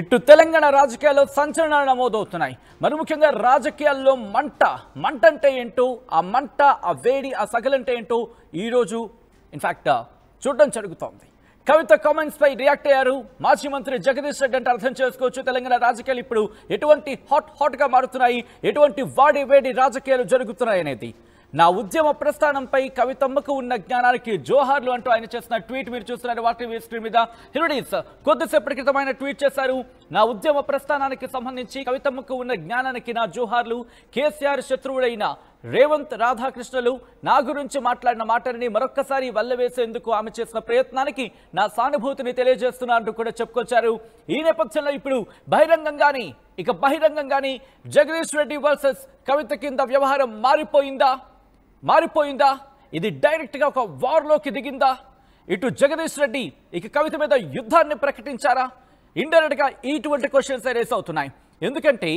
ఇటు తెలంగాణ రాజకీయాల్లో సంచలనాలు నమోదవుతున్నాయి. మరి ముఖ్యంగా రాజకీయాల్లో మంట అంటే ఏంటో, ఆ మంట, ఆ వేడి, ఆ సగలంటే ఏంటో ఈరోజు ఇన్ఫాక్ట్ చూడడం జరుగుతోంది. కవిత కామెంట్స్ పై రియాక్ట్ అయ్యారు మాజీ మంత్రి జగదీష్ రెడ్డి అంటే అర్థం చేసుకోవచ్చు. తెలంగాణ రాజకీయాలు ఇప్పుడు ఎటువంటి హాట్గా మారుతున్నాయి, ఎటువంటి వేడి రాజకీయాలు జరుగుతున్నాయి అనేది. నా ఉద్యమ ప్రస్థానంపై కవితమ్మకు ఉన్న జ్ఞానానికి జోహార్లు అంటూ ఆయన చేసిన ట్వీట్ మీరు చూస్తున్నారు వాటి స్క్రీన్ మీద. హిరోడీస్ కొద్దిసేపటి క్రితం ఆయన ట్వీట్ చేశారు. నా ఉద్యమ ప్రస్థానానికి సంబంధించి కవితమ్మకు ఉన్న జ్ఞానానికి నా జోహార్లు. కేసీఆర్ శత్రువుడైన రేవంత్ రాధాకృష్ణలు నా గురించి మాట్లాడిన మాటని మరొక్కసారి వల్లవేసేందుకు ఆమె చేసిన ప్రయత్నానికి నా సానుభూతిని తెలియజేస్తున్నా అంటూ కూడా చెప్పుకొచ్చారు. ఈ నేపథ్యంలో ఇప్పుడు బహిరంగంగాని జగదీష్ రెడ్డి వర్సెస్ కవిత కింద వ్యవహారం మారిపోయిందా? ఇది డైరెక్ట్గా ఒక వార్లోకి దిగిందా? ఇటు జగదీష్ రెడ్డి ఇక కవిత మీద యుద్ధాన్ని ప్రకటించారా? ఇండైరెక్ట్గా ఇటువంటి క్వశ్చన్స్ రైజ్ అవుతున్నాయి. ఎందుకంటే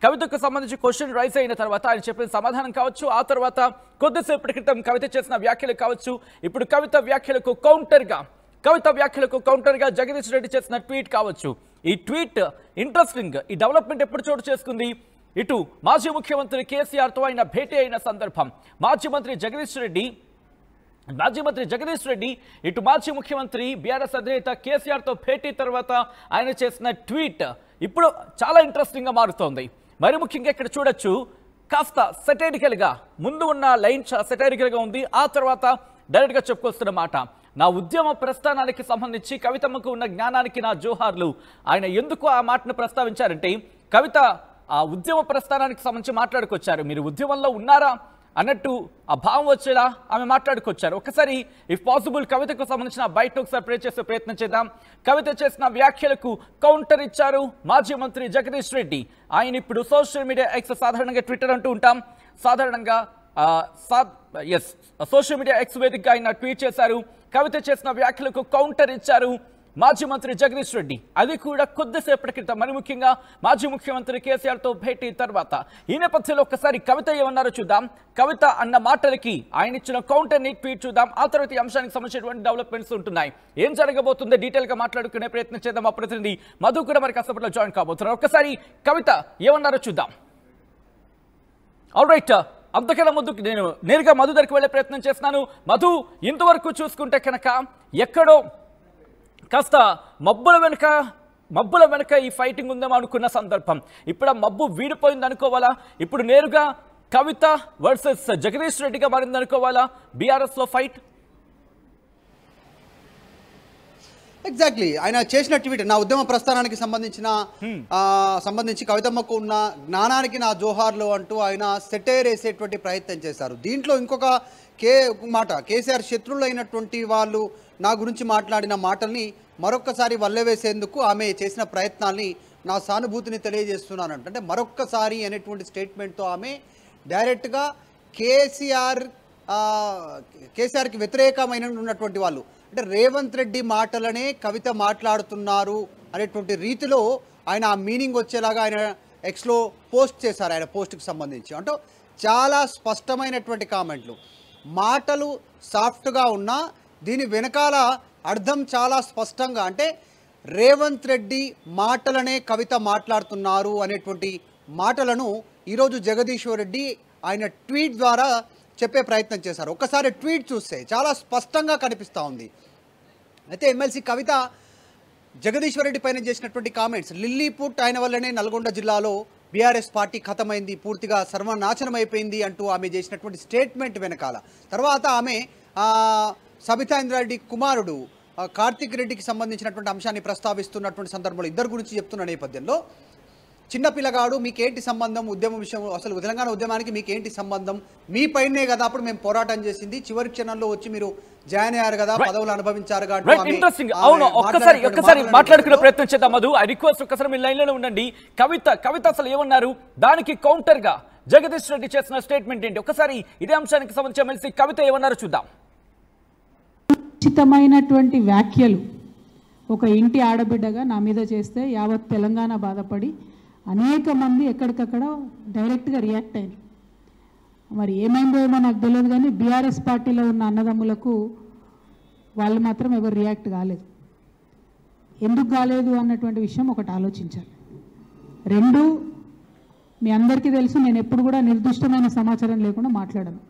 కవితకు సంబంధించి క్వశ్చన్ రైజ్ అయిన తర్వాత ఆయన చెప్పిన సమాధానం కావచ్చు, ఆ తర్వాత కొద్దిసేపటి క్రితం కవిత చేసిన వ్యాఖ్యలు కావచ్చు, ఇప్పుడు కవిత వ్యాఖ్యలకు కౌంటర్గా జగదీష్ రెడ్డి చేసిన ట్వీట్ కావచ్చు. ఈ ట్వీట్ ఇంట్రెస్టింగ్. ఈ డెవలప్మెంట్ ఎప్పుడు చోటు చేసుకుంది? ఇటు మాజీ ముఖ్యమంత్రి కేసీఆర్తో ఆయన భేటీ అయిన సందర్భం. మాజీ మంత్రి జగదీష్ రెడ్డి ఇటు మాజీ ముఖ్యమంత్రి బీఆర్ఎస్ అధినేత కేసీఆర్తో భేటీ తర్వాత ఆయన చేసిన ట్వీట్ ఇప్పుడు చాలా ఇంట్రెస్టింగ్గా మారుతోంది. మరి ముఖ్యంగా ఇక్కడ చూడొచ్చు, కాస్త సెటైరికల్గా ముందు ఉన్న లైన్ సెటైరికల్గా ఉంది, ఆ తర్వాత డైరెక్ట్గా చెప్పుకొస్తున్న మాట. నా ఉద్యమ ప్రస్థానానికి సంబంధించి కవితమ్మకు ఉన్న జ్ఞానానికి నా జోహార్లు. ఆయన ఎందుకు ఆ మాటను ప్రస్తావించారంటే, కవిత ఆ ఉద్యమ ప్రస్థానానికి సంబంధించి మాట్లాడుకొచ్చారు. మీరు ఉద్యమంలో ఉన్నారా అన్నట్టు ఆ భావం వచ్చేలా ఆమె మాట్లాడుకొచ్చారు. ఒకసారి ఇఫ్ పాసిబుల్ కవితకు సంబంధించిన బయట ఒకసారి ప్లే చేసే ప్రయత్నం చేద్దాం. కవిత చేసిన వ్యాఖ్యలకు కౌంటర్ ఇచ్చారు మాజీ మంత్రి జగదీష్ రెడ్డి. ఆయన ఇప్పుడు సోషల్ మీడియా ఎక్స్, సాధారణంగా ట్విట్టర్ అంటూ ఉంటాం, సాధారణంగా సోషల్ మీడియా ఎక్స్ వేదికగా ఆయన ట్వీట్ చేశారు. కవిత చేసిన వ్యాఖ్యలకు కౌంటర్ ఇచ్చారు మాజీ మంత్రి జగదీష్ రెడ్డి. అది కూడా కొద్దిసేపటి క్రితం, మరి ముఖ్యంగా మాజీ ముఖ్యమంత్రి కేసీఆర్తో భేటీ తర్వాత. ఈ నేపథ్యంలో ఒక్కసారి కవిత ఏమన్నారో చూద్దాం. కవిత అన్న మాటలకి ఆయన ఇచ్చిన కౌంటర్ని ట్వీట్ చూద్దాం. ఆ తర్వాత ఈ అంశానికి సంబంధించినటువంటి డెవలప్మెంట్స్ ఉంటున్నాయి. ఏం జరగబోతుందో డీటెయిల్గా మాట్లాడుకునే ప్రయత్నం చేద్దాం. ఆ ప్రతినిధి మధు కూడా మరి కాసేపట్లో జాయిన్ కాబోతున్నారు. ఒక్కసారి కవిత ఏమన్నారో చూద్దాం. ఆల్ రైట్, అంతకన్నా ముందు నేను నేరుగా మధు దగ్గరికి వెళ్ళే ప్రయత్నం చేస్తున్నాను. మధు, ఇంతవరకు చూసుకుంటే కనుక ఎక్కడో కాస్త మబ్బుల వెనుక ఈ ఫైటింగ్ ఉందేమో అనుకున్న సందర్భం. ఇప్పుడు ఆ మబ్బు వీడిపోయింది అనుకోవాలా? ఇప్పుడు నేరుగా కవిత వర్సెస్ జగదీష్ రెడ్డిగా మారింది అనుకోవాలా బీఆర్ఎస్లో ఫైట్? ఎగ్జాక్ట్లీ, ఆయన చేసిన ట్వీట్ నా ఉద్యమ ప్రస్థానానికి సంబంధించి కవితమ్మకు ఉన్న జ్ఞానానికి నా జోహార్లు అంటూ ఆయన సెటైర్ వేసేటువంటి ప్రయత్నం చేశారు. దీంట్లో ఇంకొక మాట, కేసీఆర్ శత్రువులు అయినటువంటి వాళ్ళు నా గురించి మాట్లాడిన మాటల్ని మరొక్కసారి వల్లవేసేందుకు ఆమె చేసిన ప్రయత్నాల్ని నా సానుభూతిని తెలియజేస్తున్నానంట. అంటే మరొక్కసారి అనేటువంటి స్టేట్మెంట్తో ఆమె డైరెక్ట్గా కేసీఆర్కి వ్యతిరేకమైనటువంటి వాళ్ళు అంటే రేవంత్ రెడ్డి మాటలనే కవిత మాట్లాడుతున్నారు అనేటువంటి రీతిలో ఆయన ఆ మీనింగ్ వచ్చేలాగా ఆయన ఎక్స్లో పోస్ట్ చేశారు. ఆయన పోస్ట్కి సంబంధించి అంటే చాలా స్పష్టమైనటువంటి కామెంట్లు. మాటలు సాఫ్ట్గా ఉన్నా దీని వెనకాల అర్థం చాలా స్పష్టంగా, అంటే రేవంత్ రెడ్డి మాటలనే కవిత మాట్లాడుతున్నారు అనేటువంటి మాటలను ఈరోజు జగదీశ్వర్ రెడ్డి ఆయన ట్వీట్ ద్వారా చెప్పే ప్రయత్నం చేశారు. ఒక్కసారి ట్వీట్ చూస్తే చాలా స్పష్టంగా కనిపిస్తూ ఉంది. అయితే ఎమ్మెల్సీ కవిత జగదీశ్వర్ రెడ్డి పైన చేసినటువంటి కామెంట్స్, లిల్లీపుట్ ఆయన వల్లనే నల్గొండ జిల్లాలో బీఆర్ఎస్ పార్టీ ఖతమైంది, పూర్తిగా సర్వనాశనం అయిపోయింది అంటూ ఆమె చేసినటువంటి స్టేట్మెంట్ వెనకాల తర్వాత ఆమె సబితా ఇంద్రారెడ్డి కుమారుడు కార్తిక్ రెడ్డికి సంబంధించినటువంటి అంశాన్ని ప్రస్తావిస్తున్నటువంటి సందర్భంలో ఇద్దరు గురించి చెప్తున్న నేపథ్యంలో, చిన్నపిల్లగాడు మీకేంటి సంబంధం, ఉద్యమ విషయం, అసలు తెలంగాణ ఉద్యమానికి మీకేంటి సంబంధం, మీ పైనే కదా అప్పుడు మేము పోరాటం చేసింది, చివరి క్షణంలో వచ్చి మీరు జాయిన్ అయ్యారు కదా, పదవులు అనుభవించారు కదా. అవును, ఒక్కసారి మాట్లాడుకునే ప్రయత్నం చేద్దాం మధు. ఐ రిక్వెస్ట్ ఒక్కసారి మీ లైన్లోనే ఉండండి. కవిత అసలు ఏమన్నారు, దానికి కౌంటర్ గా జగదీష్ రెడ్డి చేసిన స్టేట్మెంట్ ఏంటి? ఒకసారి ఇదే అంశానికి సంబంధించి ఎమ్మెల్సీ కవిత ఏమన్నారో చూద్దాం. ఉచితమైనటువంటి వ్యాఖ్యలు ఒక ఇంటి ఆడబిడ్డగా నా మీద చేస్తే యావత్ తెలంగాణ బాధపడి అనేక మంది ఎక్కడికక్కడ డైరెక్ట్గా రియాక్ట్ అయ్యారు. మరి ఏమైందో ఏమో నాకు తెలియదు, కానీ బీఆర్ఎస్ పార్టీలో ఉన్న అన్నదమ్ములకు వాళ్ళు మాత్రం ఎవరు రియాక్ట్ కాలేదు. ఎందుకు కాలేదు అన్నటువంటి విషయం ఒకటి ఆలోచించాలి. రెండు, మీ అందరికీ తెలుసు నేను ఎప్పుడు కూడా నిర్దిష్టమైన సమాచారం లేకుండా మాట్లాడను.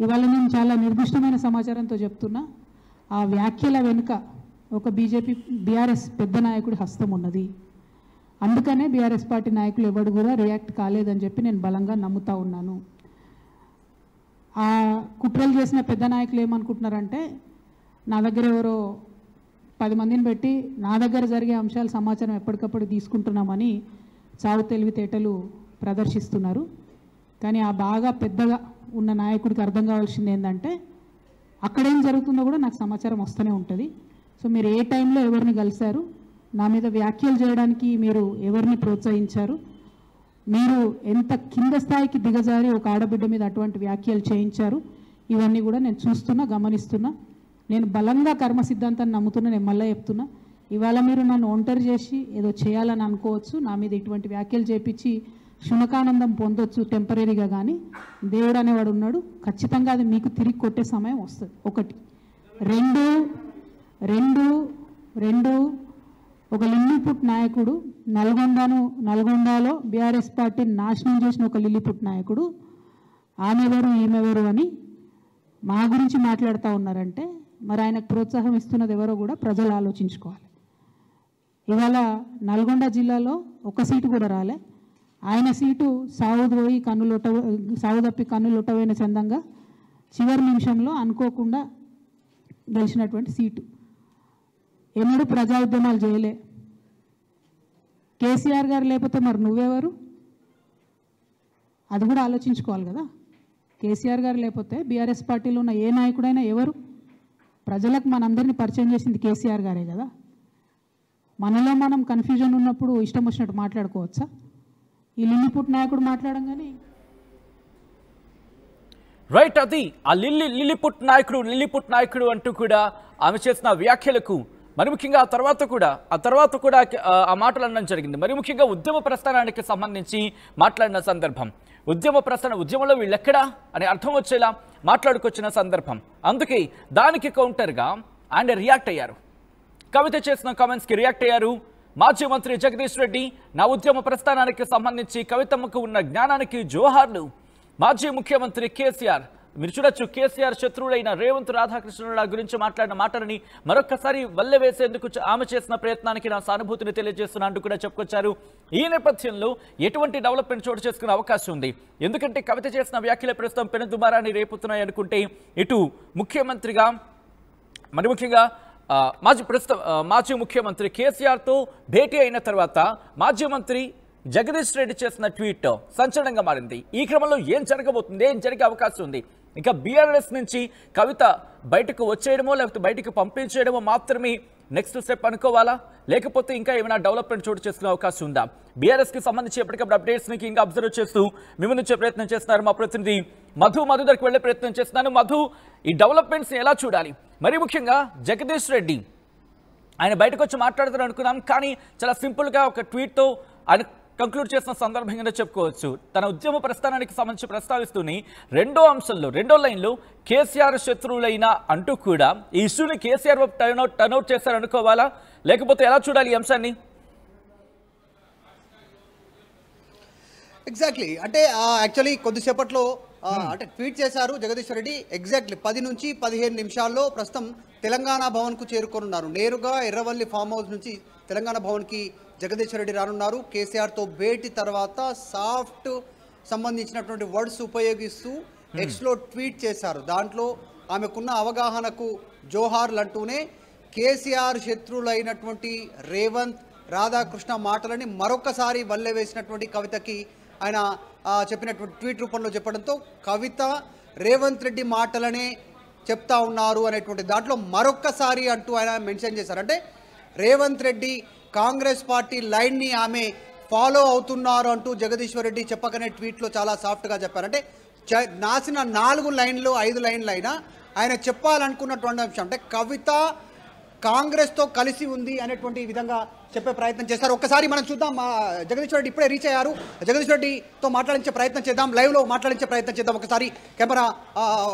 ఇవాళ నేను చాలా నిర్దిష్టమైన సమాచారంతో చెప్తున్నా. ఆ వ్యాఖ్యల వెనుక ఒక బీఆర్ఎస్ పెద్ద నాయకుడి హస్తం ఉన్నది. అందుకనే బీఆర్ఎస్ పార్టీ నాయకులు ఎవరు కూడా రియాక్ట్ కాలేదని చెప్పి నేను బలంగా నమ్ముతా ఉన్నాను. ఆ కుట్రలు చేసిన పెద్ద నాయకులు ఏమనుకుంటున్నారంటే నా దగ్గర ఎవరో 10 మందిని పెట్టి నా దగ్గర జరిగే అంశాల సమాచారం ఎప్పటికప్పుడు తీసుకుంటున్నామని చావు తెలివితేటలు ప్రదర్శిస్తున్నారు. కానీ ఆ బాగా పెద్దగా ఉన్న నాయకుడికి అర్థం కావాల్సింది ఏంటంటే అక్కడేం జరుగుతుందో కూడా నాకు సమాచారం వస్తూనే ఉంటుంది. సో మీరు ఏ టైంలో ఎవరిని కలిశారు, నా మీద వ్యాఖ్యలు చేయడానికి మీరు ఎవరిని ప్రోత్సహించారు, మీరు ఎంత కింద స్థాయికి దిగజారి ఒక ఆడబిడ్డ మీద అటువంటి వ్యాఖ్యలు చేయించారు, ఇవన్నీ కూడా నేను చూస్తున్నా, గమనిస్తున్నా. నేను బలంగా కర్మ సిద్ధాంతాన్ని నమ్ముతున్నా. నేను మళ్ళీ చెప్తున్నా, ఇవాళ మీరు నన్ను ఒంటరి చేసి ఏదో చేయాలని అనుకోవచ్చు, నా మీద ఇటువంటి వ్యాఖ్యలు చేపించి శునకానందం పొందొచ్చు టెంపరీగా. కానీ దేవుడు అనేవాడు ఉన్నాడు, ఖచ్చితంగా అది మీకు తిరిగి కొట్టే సమయం వస్తుంది. ఒకటి. రెండు ఒక లిల్లీపుట్ నాయకుడు నల్గొండలో బీఆర్ఎస్ పార్టీని నాశనం చేసిన ఒక లిల్లీపుట్ నాయకుడు ఆమెవరు ఈమెవరు అని మా గురించి మాట్లాడుతూ ఉన్నారంటే మరి ఆయనకు ప్రోత్సాహం ఇస్తున్నది ఎవరో కూడా ప్రజలు ఆలోచించుకోవాలి. ఇవాళ నల్గొండ జిల్లాలో ఒక సీటు కూడా రాలే. ఆయన సీటు సావు తప్పి కన్నులొట్టవైన చందంగా చివరి నిమిషంలో అనుకోకుండా గెలిచినటువంటి సీటు. ఎన్నడూ ప్రజా ఉద్యమాలు చేయలే. కేసీఆర్ గారు లేకపోతే మరి నువ్వెవరు? అది కూడా ఆలోచించుకోవాలి కదా. కేసీఆర్ గారు లేకపోతే బీఆర్ఎస్ పార్టీలో ఉన్న ఏ నాయకుడైనా ఎవరు? ప్రజలకు మనందరినీ పరిచయం చేసింది కేసీఆర్ గారే కదా. మనలో మనం కన్ఫ్యూజన్ ఉన్నప్పుడు ఇష్టం వచ్చినట్టు మాట్లాడుకోవచ్చా? ఈ లిల్లీపుట్ నాయకుడు మాట్లాడంగానే రైట్, అది ఆ లిల్లీపుట్ నాయకుడు అంటూ కూడా ఆమె చేసిన వ్యాఖ్యలకు మరి ముఖ్యంగా ఆ తర్వాత కూడా ఆ మాటలు అనడం జరిగింది. మరి ముఖ్యంగా ఉద్యమ ప్రస్థానానికి సంబంధించి మాట్లాడిన సందర్భం, ఉద్యమంలో వీళ్ళెక్కడా అని అర్థం వచ్చేలా మాట్లాడుకొచ్చిన సందర్భం. అందుకే దానికి కౌంటర్గా ఆయన రియాక్ట్ అయ్యారు. కవిత చేసిన కామెంట్స్కి రియాక్ట్ అయ్యారు. మాజీ మంత్రి జగదీష్ రెడ్డి, నా ఉద్యమ ప్రస్థానానికి సంబంధించి కవితమ్మకు ఉన్న జ్ఞానానికి జోహార్లు. మాజీ ముఖ్యమంత్రి కేసీఆర్, మీరు చూడొచ్చు, కేసీఆర్ శత్రువులైన రేవంత్ రాధాకృష్ణరావు గురించి మాట్లాడిన మాటలని మరొక్కసారి వల్లెవేసేందుకు ఆమె చేసిన ప్రయత్నానికి నా సానుభూతిని తెలియజేస్తున్నా అంటూ కూడా చెప్పుకొచ్చారు. ఈ నేపథ్యంలో ఎటువంటి డెవలప్మెంట్ చోటు చేసుకునే అవకాశం ఉంది? ఎందుకంటే కవిత చేసిన వ్యాఖ్యలే ప్రస్తుతం పెనుదుమారాన్ని రేపుతున్నాయి అనుకుంటే ఇటు ముఖ్యమంత్రిగా మరి ముఖ్యంగా మాజీ ముఖ్యమంత్రి కేసీఆర్తో భేటీ అయిన తర్వాత మాజీ మంత్రి జగదీష్ రెడ్డి చేసిన ట్వీట్ సంచలనంగా మారింది. ఈ క్రమంలో ఏం జరగబోతుంది, ఏం జరిగే అవకాశం ఉంది? ఇంకా బీఆర్ఎస్ నుంచి కవిత బయటకు వచ్చేయడమో లేకపోతే బయటకు పంపించేయడమో మాత్రమే నెక్స్ట్ స్టెప్ అనుకోవాలా, లేకపోతే ఇంకా ఏమైనా డెవలప్మెంట్ చోటు చేసుకునే అవకాశం ఉందా? బీఆర్ఎస్కి సంబంధించి ఎప్పటికప్పుడు అప్డేట్స్ని ఇంకా అబ్జర్వ్ చేస్తూ మీ ముందుంచే ప్రయత్నం చేస్తున్నారు మా ప్రతినిధి మధు దగ్గరికి వెళ్ళే ప్రయత్నం చేస్తున్నాను. మధు, ఈ డెవలప్మెంట్స్ని ఎలా చూడాలి? మరి ముఖ్యంగా జగదీష్ రెడ్డి ఆయన బయటకు వచ్చి మాట్లాడుతారు అనుకున్నాం, కానీ చాలా సింపుల్గా ఒక ట్వీట్తో ఆయన కంక్లూడ్ చేసిన సందర్భంగా చెప్పుకోవచ్చు. తన ఉద్యమ ప్రస్థానానికి సంబంధించి ప్రస్తావిస్తూనే రెండో లైన్లో కేసీఆర్ శత్రువులైనా అంటూ కూడా ఈ ఇష్యూని కేసీఆర్ టర్న్అవుట్ చేశారు అనుకోవాలా, లేకపోతే ఎలా చూడాలి ఈ అంశాన్ని? ఎగ్జాక్ట్లీ, అంటే యాక్చువల్లీ కొద్దిసేపట్లో అంటే ట్వీట్ చేశారు జగదీష్ రెడ్డి. ఎగ్జాక్ట్లీ 10 నుంచి 15 నిమిషాల్లో ప్రస్తుతం తెలంగాణ భవన్కు చేరుకోనున్నారు. నేరుగా ఎర్రవల్లి ఫామ్ హౌస్ నుంచి తెలంగాణ భవన్కి జగదీష్ రెడ్డి రానున్నారు. కేసీఆర్తో భేటీ తర్వాత సాఫ్ట్ సంబంధించినటువంటి వర్డ్స్ ఉపయోగిస్తూ ఎక్స్లో ట్వీట్ చేశారు. దాంట్లో ఆమెకున్న అవగాహనకు జోహార్లు అంటూనే కేసీఆర్ శత్రువులైనటువంటి రేవంత్ రాధాకృష్ణ మాటలని మరొకసారి వల్లెవేసినటువంటి కవితకి ఆయన చెప్పినటువంటి ట్వీట్ రూపంలో చెప్పడంతో కవిత రేవంత్ రెడ్డి మాటలనే చెప్తా ఉన్నారు అనేటువంటి దాంట్లో మరొక్కసారి అంటూ ఆయన మెన్షన్ చేశారు. అంటే రేవంత్ రెడ్డి కాంగ్రెస్ పార్టీ లైన్ని ఆమె ఫాలో అవుతున్నారు అంటూ జగదీశ్వర్ రెడ్డి చెప్పకనే ట్వీట్లో చాలా సాఫ్ట్గా చెప్పారు. అంటే నాసిన 4 లైన్లు 5 లైన్లు అయినా ఆయన చెప్పాలనుకున్నటువంటి అంశం అంటే కవిత కాంగ్రెస్తో కలిసి ఉంది అనేటువంటి విధంగా చెప్పే ప్రయత్నం చేస్తారు. ఒక్కసారి మనం చూద్దాం. జగదీశ్వర్ రెడ్డి ఇప్పుడే రీచ్ అయ్యారు. జగదీశ్వర్ రెడ్డితో మాట్లాడించే ప్రయత్నం చేద్దాం, లైవ్లో మాట్లాడించే ప్రయత్నం చేద్దాం. ఒకసారి కెమెరా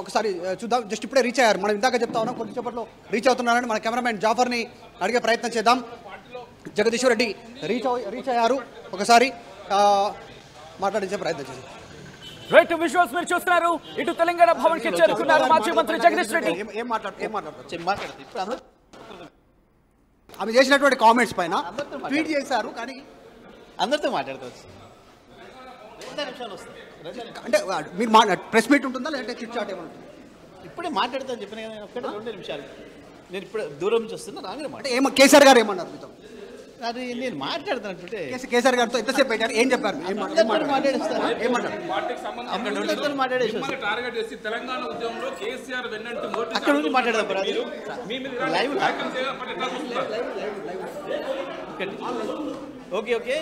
ఒకసారి చూద్దాం. జస్ట్ ఇప్పుడే రీచ్ అయ్యారు. మనం ఇందాక చెప్తా ఉన్నాం కొద్దిసేపట్లో రీచ్ అవుతున్నారని మన కెమెరామెన్ జాఫర్ని అడిగే ప్రయత్నం చేద్దాం. జగదీశ్వర్ రెడ్డి రీచ్ అయ్యారు. ఒకసారి మాట్లాడించే ప్రయత్నం చేద్దాం. రైట్ విజువల్స్ మీరు చూస్తున్నారు. ఇటు తెలంగాణ భవన్ కి చేరుకున్నారు మాజీ మంత్రి జగదీష్ రెడ్డి. ఆమె చేసినటువంటి కామెంట్స్ పైన ట్వీట్ చేశారు, కానీ అందరితో మాట్లాడుకోవచ్చు. అంటే మీరు ప్రెస్ మీట్ ఉంటుందా లేదంటే చిట్ చాట్ ఏమైనా ఉంటుందా? ఇప్పుడే మాట్లాడతాను చెప్పిన కదా, ఒక్కటే 2 నిమిషాలు. నేను ఇప్పుడు దూరం నుంచి వస్తున్నా, రాగానే అంటే కేసీఆర్ గారు ఏమన్నారు మీతో? అది నేను మాట్లాడుతున్నట్టుంటే కేసీఆర్ గారితో ఎంతసేపు పెట్టారు, ఏం చెప్పారు? అక్కడ నుంచి మాట్లాడదాం. Okay okay.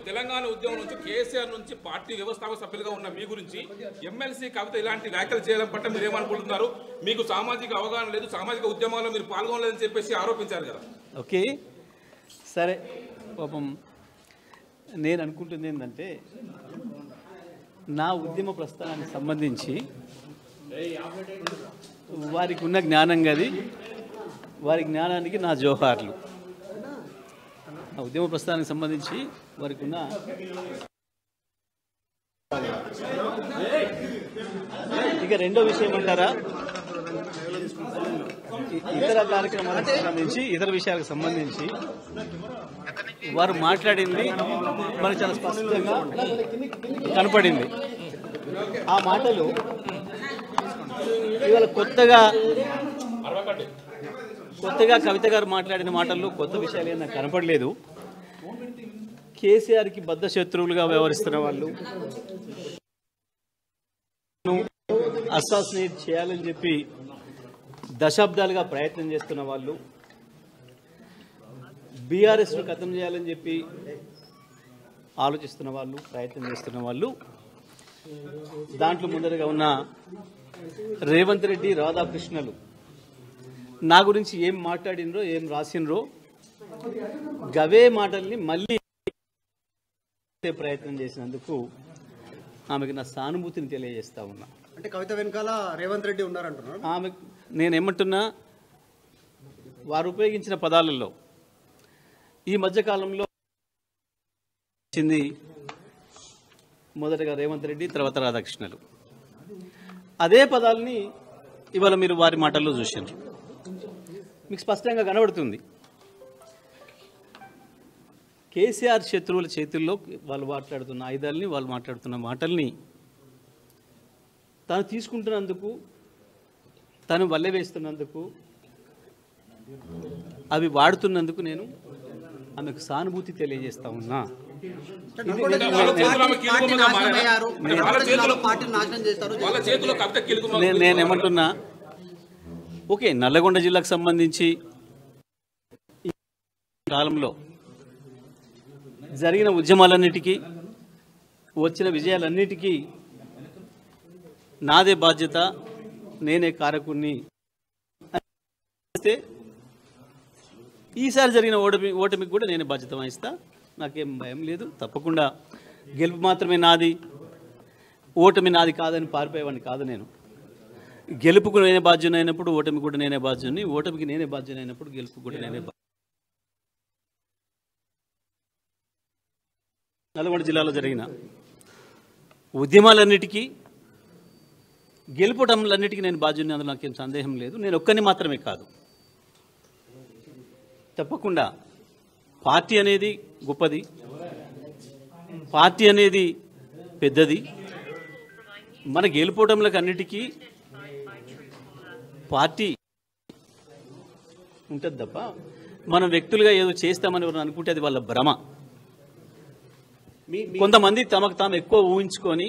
తెలంగాణ ఉద్యమం నుంచి కేసీఆర్ నుంచి పార్టీ వ్యవస్థాపక సభ్యులుగా ఉన్న మీ గురించి ఎమ్మెల్సీ కవిత ఇలాంటి వ్యాఖ్యలు చేయడం పట్ల మీరు ఏమనుకుంటున్నారు? మీకు సామాజిక అవగాహన లేదు, సామాజిక ఉద్యమాల్లో మీరు పాల్గొనలేదని చెప్పేసి ఆరోపించారు కదా. ఓకే సరే, పాపం నేను అనుకుంటుంది ఏంటంటే నా ఉద్యమ ప్రస్థానానికి సంబంధించి వారికి ఉన్న జ్ఞానం గది, వారి జ్ఞానానికి నా జోహార్లు. ఆ ఉద్యమ ప్రస్థానానికి సంబంధించి వారికి ఉన్న ఇక రెండో విషయం అంటారా, ఇతర కార్యక్రమాలకు సంబంధించి ఇతర విషయాలకు సంబంధించి వారు మాట్లాడింది మనకు చాలా స్పష్టంగా కనపడింది. ఆ మాటలు ఇవాళ కొత్తగా కవిత గారు మాట్లాడిన మాటల్లో కొత్త విషయాలు ఏం నాకు కనపడలేదు. కేసీఆర్కి బద్ధ శత్రువులుగా వ్యవహరిస్తున్న వాళ్ళు, అసాసినేట్ చేయాలని చెప్పి దశాబ్దాలుగా ప్రయత్నం చేస్తున్న వాళ్ళు, బీఆర్ఎస్ను ఖతం చేయాలని చెప్పి ఆలోచిస్తున్న వాళ్ళు, ప్రయత్నం చేస్తున్న వాళ్ళు, దాంట్లో ముందరగా ఉన్న రేవంత్ రెడ్డి, రాధాకృష్ణలు నా గురించి ఏం మాట్లాడినరో ఏం రాసినరో గవే మాటల్ని మళ్ళీ ప్రయత్నం చేసినందుకు ఆమెకు నా సానుభూతిని తెలియజేస్తా ఉన్నా. అంటే కవిత వెనకాల రేవంత్ రెడ్డి ఉన్నారంటున్నారు. ఆమె నేనేమంటున్నా, వారు ఉపయోగించిన పదాలలో ఈ మధ్యకాలంలో వచ్చింది మొదటగా రేవంత్ రెడ్డి, తర్వాత రాధాకృష్ణలు. అదే పదాలని ఇవాళ మీరు వారి మాటల్లో చూశారు, మీకు స్పష్టంగా కనబడుతుంది. కేసీఆర్ శత్రువుల చేతుల్లో వాళ్ళు మాట్లాడుతున్న ఆయుధాలని, వాళ్ళు మాట్లాడుతున్న మాటల్ని తను తీసుకుంటున్నందుకు, తను వల్లె వేస్తున్నందుకు, అవి వాడుతున్నందుకు నేను ఆమెకు సానుభూతి తెలియజేస్తా ఉన్నా. నేనేమంటున్నా, ఓకే, నల్లగొండ జిల్లాకు సంబంధించి ఈ కాలంలో జరిగిన ఉద్యమాలన్నిటికీ, వచ్చిన విజయాలన్నిటికీ నాదే బాధ్యత, నేనే కారకుణ్ణి. ఈసారి జరిగిన ఓటమికి కూడా నేనే బాధ్యత వహిస్తా, నాకేం భయం లేదు. తప్పకుండా గెలుపు మాత్రమే నాది, ఓటమి నాది కాదని పారిపోయేవాడిని కాదు నేను. గెలుపుకు నేనే బాధ్యుని అయినప్పుడు ఓటమి కూడా నేనే బాధ్యుని, ఓటమికి నేనే బాధ్యుని అయినప్పుడు గెలుపు కూడా నేనే. నల్గొండ జిల్లాలో జరిగిన ఉద్యమాలన్నిటికీ, గెలుపుటంలన్నిటికీ నేను బాధ్యుని, అందులో నాకేం సందేహం లేదు. నేను ఒక్కరిని మాత్రమే కాదు, తప్పకుండా పార్టీ అనేది గొప్పది, పార్టీ అనేది పెద్దది. మన గెలుపోవటంలకు అన్నిటికీ పార్టీ ఉంటుంది తప్ప మనం వ్యక్తులుగా ఏదో చేస్తామని ఎవరు అనుకుంటే అది వాళ్ళ భ్రమ. కొంతమంది తమకు తాము ఎక్కువ ఊహించుకొని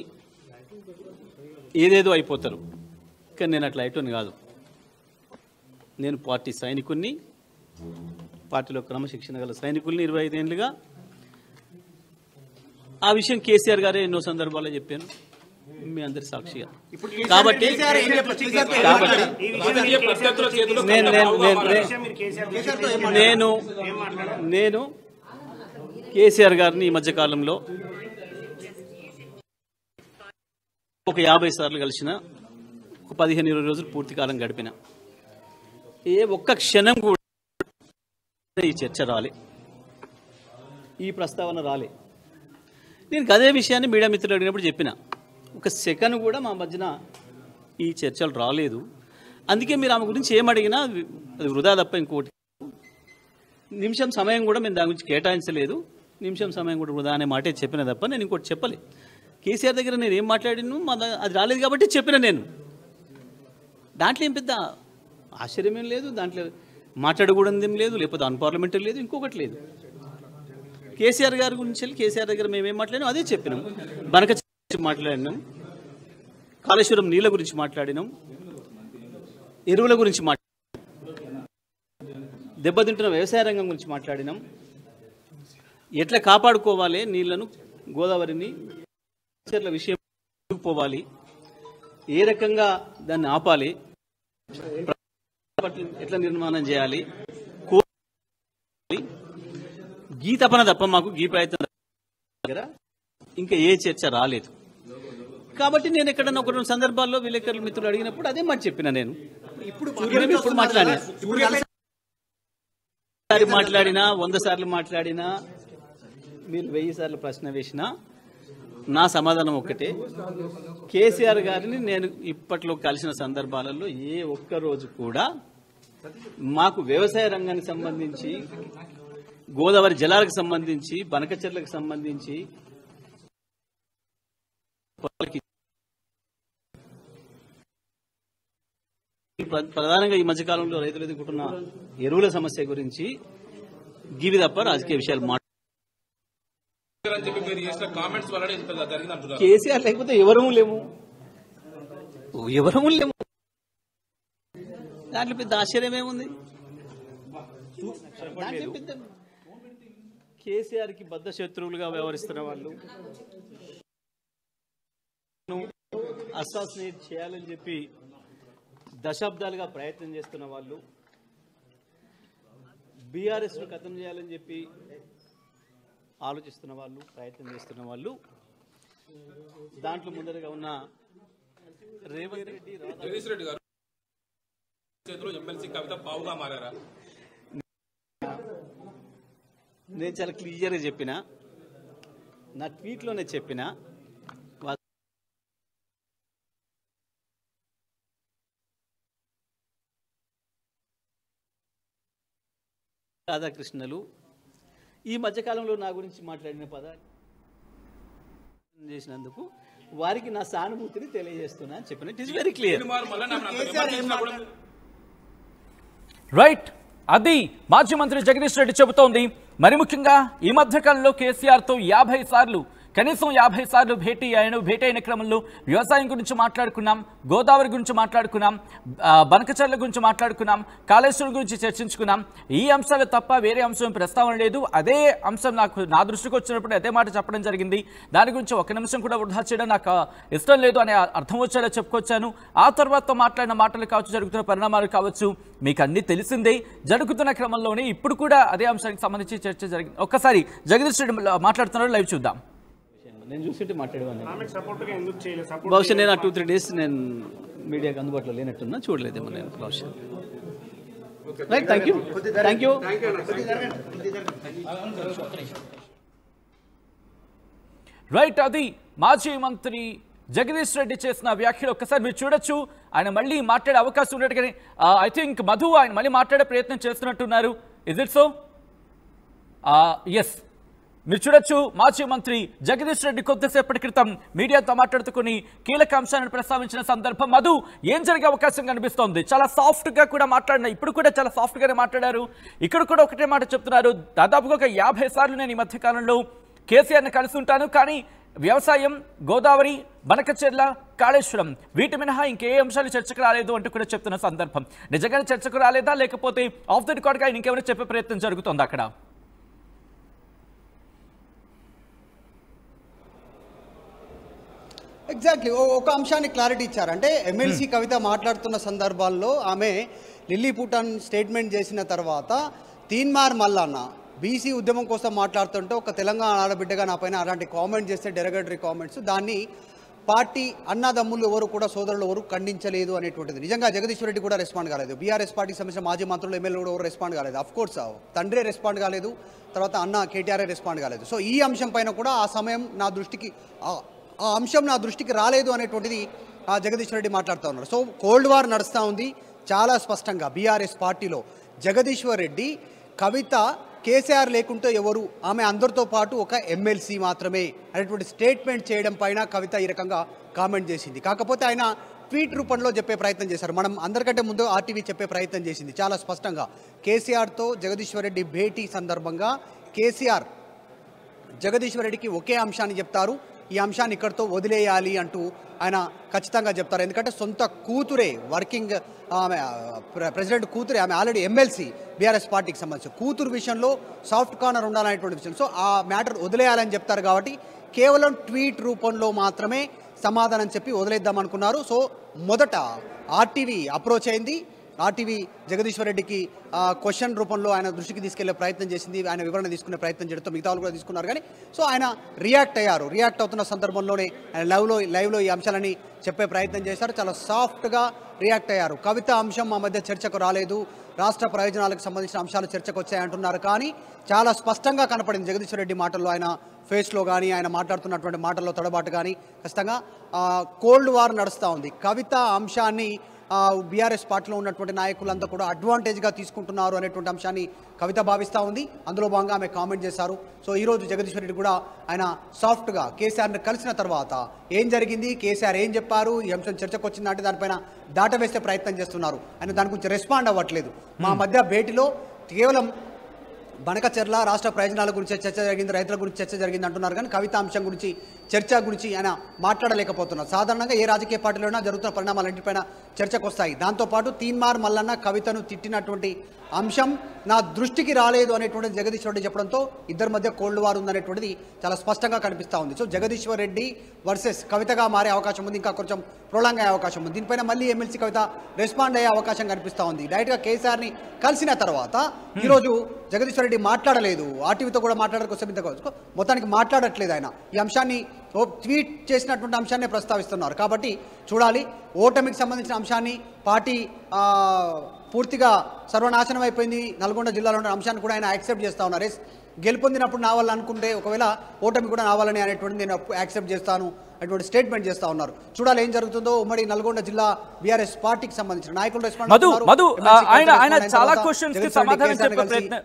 ఏదేదో అయిపోతారు, కానీ నేను అట్లా అయిపోను కాదు. నేను పార్టీ సైనికుణ్ణి, పార్టీలో క్రమశిక్షణ గల సైనికుల్ని 25 ఏళ్ళుగా. ఆ విషయం కేసీఆర్ గారే ఎన్నో సందర్భాల్లో చెప్పాను. మీ అందరి సాక్షిగా. కాబట్టి నేను కేసీఆర్ గారిని ఈ మధ్యకాలంలో ఒక 50 సార్లు కలిసిన, ఒక 15-20 రోజులు పూర్తి కాలం గడిపిన. ఏ ఒక్క క్షణం కూడా ఈ చర్చ రాలే, ఈ ప్రస్తావన రాలే. నేను అదే విషయాన్ని మీడియా మిత్రులు అడిగినప్పుడు చెప్పిన, ఒక సెకండ్ కూడా మా మధ్యన ఈ చర్చలు రాలేదు. అందుకే మీరు ఆమె గురించి ఏమడిగినా అది వృధా తప్ప ఇంకోటి. నిమిషం సమయం కూడా మేము దాని గురించి కేటాయించలేదు. నిమిషం సమయం కూడా వృధా అనే మాటే చెప్పిన తప్ప నేను ఇంకోటి చెప్పలే. కేసీఆర్ దగ్గర నేను ఏం మాట్లాడిను అది రాలేదు కాబట్టి చెప్పిన. నేను దాంట్లో ఏం పెద్ద ఆశ్చర్యమేం లేదు, దాంట్లో మాట్లాడకూడదు ఏం లేదు, లేకపోతే అన్పార్లమెంటరీ లేదు, ఇంకొకటి లేదు. కేసీఆర్ గారి గురించి వెళ్ళి కేసీఆర్ దగ్గర మేమేం మాట్లాడినాం అదే చెప్పినాం. బనక మాట్లాడినాం, కాళేశ్వరం నీళ్ళ గురించి మాట్లాడినాం, ఎరువుల గురించి దెబ్బతింటున్న వ్యవసాయ రంగం గురించి మాట్లాడినాం, ఎట్లా కాపాడుకోవాలి నీళ్లను, గోదావరిని, చెర్ల విషయం పోవాలి, ఏ రకంగా దాన్ని ఆపాలి, ఎట్లా నిర్మాణం చేయాలి, గీ తపన తప్ప మాకు గీ ప్రయత్నం దగ్గర ఇంకా ఏ చర్చ రాలేదు. కాబట్టి నేను ఎక్కడన్నా ఒక 2 సందర్భాల్లో విలేకరుల మిత్రులు అడిగినప్పుడు అదే మాట చెప్పిన. నేను ఇప్పుడు మాట్లాడినా 100 సార్లు మాట్లాడినా, మీరు 1000 సార్లు ప్రశ్న వేసినా నా సమాధానం ఒక్కటే. కేసీఆర్ గారిని నేను ఇప్పట్లో కలిసిన సందర్భాలలో ఏ ఒక్క రోజు కూడా మాకు వ్యవసాయ రంగానికి సంబంధించి, గోదావరి జలాలకు సంబంధించి, బనకచెర్లకు సంబంధించి ప్రధానంగా ఈ మధ్యకాలంలో రైతులు ఎదుర్కొంటున్న ఎరువుల సమస్య గురించి గివి తప్ప రాజకీయ విషయాలు కేసీఆర్ లేకపోతే ఎవరూ లేము. దాంట్లో పెద్ద ఆశ్చర్యం ఏముంది? కేసీఆర్ కి బద్ధ శత్రువులుగా వ్యవహరిస్తున్న వాళ్ళు, అసాసినేట్ చేయాలని చెప్పి దశాబ్దాలుగా ప్రయత్నం చేస్తున్న వాళ్ళు, బీఆర్ఎస్ ను ఖతం చేయాలని చెప్పి ఆలోచిస్తున్న వాళ్ళు, ప్రయత్నం చేస్తున్న వాళ్ళు, దాంట్లో ముందరగా ఉన్న రేవంత్ రెడ్డి, జగదీష్ రెడ్డి గారు ఎమ్మెల్సీ కవిత పావుగా మారారా? నేను చాలా క్లియర్గా చెప్పిన, నా ట్వీట్లోనే చెప్పిన, రాధాకృష్ణలు ఈ మధ్యకాలంలో నా గురించి మాట్లాడిన పదాలు చేసినందుకు వారికి నా సానుభూతిని తెలియజేస్తున్నా అని చెప్పిన. It is very clear. Right, అది మాజీ మంత్రి జగదీష్ రెడ్డి చెబుతోంది. మరి ముఖ్యంగా ఈ మధ్యకాలంలో కేసీఆర్తో 50 సార్లు, కనీసం 50 సార్లు భేటీ అయిన క్రమంలో వ్యవసాయం గురించి మాట్లాడుకున్నాం, గోదావరి గురించి మాట్లాడుకున్నాం, బనకచెర్ల గురించి మాట్లాడుకున్నాం, కాళేశ్వరం గురించి చర్చించుకున్నాం. ఈ అంశాలు తప్ప వేరే అంశం ప్రస్తావన లేదు. అదే అంశం నా దృష్టికి వచ్చినప్పుడు అదే మాట చెప్పడం జరిగింది. దాని గురించి ఒక నిమిషం కూడా వృధా చేయడం నాకు ఇష్టం లేదు అనే అర్థం వచ్చేలా చెప్పుకొచ్చాను. ఆ తర్వాత మాట్లాడిన మాటలు కావచ్చు, జరుగుతున్న పరిణామాలు కావచ్చు, మీకు అన్ని తెలిసిందే. జరుగుతున్న క్రమంలోనే ఇప్పుడు కూడా అదే అంశానికి సంబంధించి చర్చ జరిగింది. ఒక్కసారి జగదీష్ రెడ్డి మాట్లాడుతున్నారు, లైవ్ చూద్దాం. నేను చూస్తుంటే మాట్లాడేవాడిని. బహుశా నేను 2-3 డేస్ నేను మీడియాకి అందుబాటులో లేనట్టున్నా, చూడలేదేమో నేను బహుశా. Right, thank you. రైట్, అది మాజీ మంత్రి జగదీష్ రెడ్డి చేసిన వ్యాఖ్యలు ఒక్కసారి మీరు చూడొచ్చు. ఆయన మళ్ళీ మాట్లాడే అవకాశం ఉన్నట్టుగానే ఐ థింక్ మధు ఆయన మళ్ళీ మాట్లాడే ప్రయత్నం చేస్తున్నట్టున్నారు. Is it so? ఎస్, మీరు చూడొచ్చు. మాజీ మంత్రి జగదీష్ రెడ్డి కొద్దిసేపటి క్రితం మీడియాతో మాట్లాడుతూ కొన్ని కీలక అంశాలను ప్రస్తావించిన సందర్భం. మధు, ఏం జరిగే అవకాశం కనిపిస్తోంది? చాలా సాఫ్ట్గా కూడా మాట్లాడిన, ఇప్పుడు కూడా చాలా సాఫ్ట్గానే మాట్లాడారు. ఇక్కడ కూడా ఒకటే మాట చెప్తున్నారు, దాదాపుగా ఒక 50 సార్లు నేను ఈ మధ్యకాలంలో కేసీఆర్ని కలిసి ఉంటాను, కానీ వ్యవసాయం, గోదావరి, బనకచెర్ల, కాళేశ్వరం వీటి మినహా ఇంకే అంశాలు చర్చకు రాలేదు అంటూ కూడా చెప్తున్న సందర్భం. నిజంగానే చర్చకు రాలేదా, లేకపోతే ఆఫ్ ది రికార్డ్గా ఆయన ఇంకేమైనా చెప్పే ప్రయత్నం జరుగుతుంది అక్కడ? ఎగ్జాక్ట్లీ ఒక అంశాన్ని క్లారిటీ ఇచ్చారు. అంటే ఎమ్మెల్సీ కవిత మాట్లాడుతున్న సందర్భాల్లో ఆమె లిల్లీ పూటన్ స్టేట్మెంట్ చేసిన తర్వాత తీన్మార్ మల్లన్న బీసీ ఉద్యమం కోసం మాట్లాడుతుంటే ఒక తెలంగాణ ఆడబిడ్డగా నా పైన అలాంటి కామెంట్ చేస్తే డెరగటరీ కామెంట్స్, దాన్ని పార్టీ అన్నదమ్ములు ఎవరు కూడా సోదరులు ఎవరు ఖండించలేదు అనేటువంటిది. నిజంగా జగదీశ్వర్ రెడ్డి కూడా రెస్పాండ్ కాలేదు. బీఆర్ఎస్ పార్టీకి సంబంధించిన మాజీ మంత్రులు ఎమ్మెల్యేలు కూడా ఎవరు రెస్పాండ్ కాలేదు. అఫ్కోర్స్ తండ్రే రెస్పాండ్ కాలేదు, తర్వాత అన్న కేటీఆర్ఏ రెస్పాండ్ కాలేదు. సో ఈ అంశం పైన కూడా ఆ సమయం నా దృష్టికి ఆ అంశం నా దృష్టికి రాలేదు అనేటువంటిది జగదీశ్వర్ రెడ్డి మాట్లాడుతూ ఉన్నారు. సో కోల్డ్ వార్ నడుస్తూ ఉంది చాలా స్పష్టంగా బీఆర్ఎస్ పార్టీలో. జగదీశ్వర్ రెడ్డి కవిత కేసీఆర్ లేకుంటే ఎవరు, ఆమె అందరితో పాటు ఒక ఎమ్మెల్సీ మాత్రమే అనేటువంటి స్టేట్మెంట్ చేయడం పైన కవిత ఈ రకంగా కామెంట్ చేసింది. కాకపోతే ఆయన ట్వీట్ రూపంలో చెప్పే ప్రయత్నం చేశారు. మనం అందరికంటే ముందు ఆర్టీవీ చెప్పే ప్రయత్నం చేసింది చాలా స్పష్టంగా. కేసీఆర్తో జగదీశ్వర్ రెడ్డి భేటీ సందర్భంగా కేసీఆర్ జగదీశ్వర్ రెడ్డికి ఒకే అంశాన్ని చెప్తారు, ఈ అంశాన్ని ఇక్కడితో వదిలేయాలి అంటూ ఆయన ఖచ్చితంగా చెప్తారు. ఎందుకంటే సొంత కూతురే వర్కింగ్ ఆమె ప్రెసిడెంట్ కూతురే, ఆమె ఆల్రెడీ ఎమ్మెల్సీ బీఆర్ఎస్ పార్టీకి సంబంధించి కూతురు విషయంలో సాఫ్ట్ కార్నర్ ఉండాలనేటువంటి విషయం. సో ఆ మ్యాటర్ వదిలేయాలని చెప్తారు కాబట్టి కేవలం ట్వీట్ రూపంలో మాత్రమే సమాధానం చెప్పి వదిలేద్దాం అనుకున్నారు. సో మొదట ఆర్టీవీ అప్రోచ్ అయింది. ఆర్టీవీ జగదీశ్వర్ రెడ్డికి క్వశ్చన్ రూపంలో ఆయన దృష్టికి తీసుకెళ్లే ప్రయత్నం చేసింది, ఆయన వివరణ తీసుకునే ప్రయత్నం చేయడంతో మిగతా వాళ్ళు కూడా తీసుకున్నారు. కానీ సో ఆయన రియాక్ట్ అయ్యారు. రియాక్ట్ అవుతున్న సందర్భంలోనే ఆయన లైవ్లో ఈ అంశాలని చెప్పే ప్రయత్నం చేశారు. చాలా సాఫ్ట్గా రియాక్ట్ అయ్యారు. కవిత అంశం మా మధ్య చర్చకు రాలేదు, రాష్ట్ర ప్రయోజనాలకు సంబంధించిన అంశాలు చర్చకు వచ్చాయంటున్నారు. కానీ చాలా స్పష్టంగా కనపడింది జగదీశ్వర్ రెడ్డి మాటల్లో, ఆయన ఫేస్లో కానీ ఆయన మాట్లాడుతున్నటువంటి మాటల్లో తడబాటు కానీ ఖచ్చితంగా కోల్డ్ వార్ నడుస్తూ ఉంది. కవిత అంశాన్ని బీఆర్ఎస్ పార్టీలో ఉన్నటువంటి నాయకులంతా కూడా అడ్వాంటేజ్గా తీసుకుంటున్నారు అనేటువంటి అంశాన్ని కవిత భావిస్తూ ఉంది. అందులో భాగంగా ఆమె కామెంట్ చేశారు. సో ఈరోజు జగదీశ్వర్ రెడ్డి కూడా ఆయన సాఫ్ట్గా కేసీఆర్ని కలిసిన తర్వాత ఏం జరిగింది, కేసీఆర్ ఏం చెప్పారు, ఈ అంశం చర్చకు వచ్చిందంటే దానిపైన దాటవేసే ప్రయత్నం చేస్తున్నారు. ఆయన దాని గురించి రెస్పాండ్ అవ్వట్లేదు. మా మధ్య భేటీలో కేవలం బనకచెర్ల రాష్ట్ర ప్రయోజనాల గురించి చర్చ జరిగింది, రైతుల గురించి చర్చ జరిగింది అంటున్నారు. కానీ కవిత అంశం గురించి చర్చ గురించి ఆయన మాట్లాడలేకపోతున్నారు. సాధారణంగా ఏ రాజకీయ పార్టీలోనైనా జరుగుతున్న పరిణామాలన్నింటిపైన చర్చకు వస్తాయి. దాంతోపాటు తీన్మార్ మల్లన్న కవితను తిట్టినటువంటి అంశం నా దృష్టికి రాలేదు అనేటువంటిది జగదీశ్వర్ రెడ్డి చెప్పడంతో ఇద్దరి మధ్య కోల్డ్ వార్ ఉందనేటువంటిది చాలా స్పష్టంగా కనిపిస్తూ ఉంది. సో జగదీశ్వర్ రెడ్డి వర్సెస్ కవితగా మారే అవకాశం ఉంది, ఇంకా కొంచెం ప్రొలాంగ్ అయ్యే అవకాశం ఉంది. దీనిపైన మళ్ళీ ఎమ్మెల్సీ కవిత రెస్పాండ్ అయ్యే అవకాశం కనిపిస్తూ ఉంది. డైరెక్ట్గా కేసీఆర్ని కలిసిన తర్వాత ఈరోజు జగదీశ్వర్ రెడ్డి మాట్లాడలేదు, ఆర్టీవీతో కూడా మాట్లాడడానికి మొత్తానికి మాట్లాడట్లేదు. ఆయన ఈ అంశాన్ని ట్వీట్ చేసినటువంటి అంశాన్ని ప్రస్తావిస్తున్నారు. కాబట్టి చూడాలి, ఓటమికి సంబంధించిన అంశాన్ని పార్టీ పూర్తిగా సర్వనాశనం అయిపోయింది నల్గొండ జిల్లాలో ఉన్న అంశాన్ని కూడా ఆయన యాక్సెప్ట్ చేస్తూ ఉన్నారు. గెలుపొందినప్పుడు నావాలని అనుకుంటే ఒకవేళ ఓటమి కూడా నావాలని అనేటువంటి నేను యాక్సెప్ట్ చేస్తాను అటువంటి స్టేట్మెంట్ చేస్తూ ఉన్నారు. చూడాలి ఏం జరుగుతుందో. ఉమ్మడి నల్గొండ జిల్లా బీఆర్ఎస్ పార్టీకి సంబంధించిన నాయకులు ఆయన చాలా క్వశ్చన్స్ కి సమాధానం చెప్పే ప్రయత్నం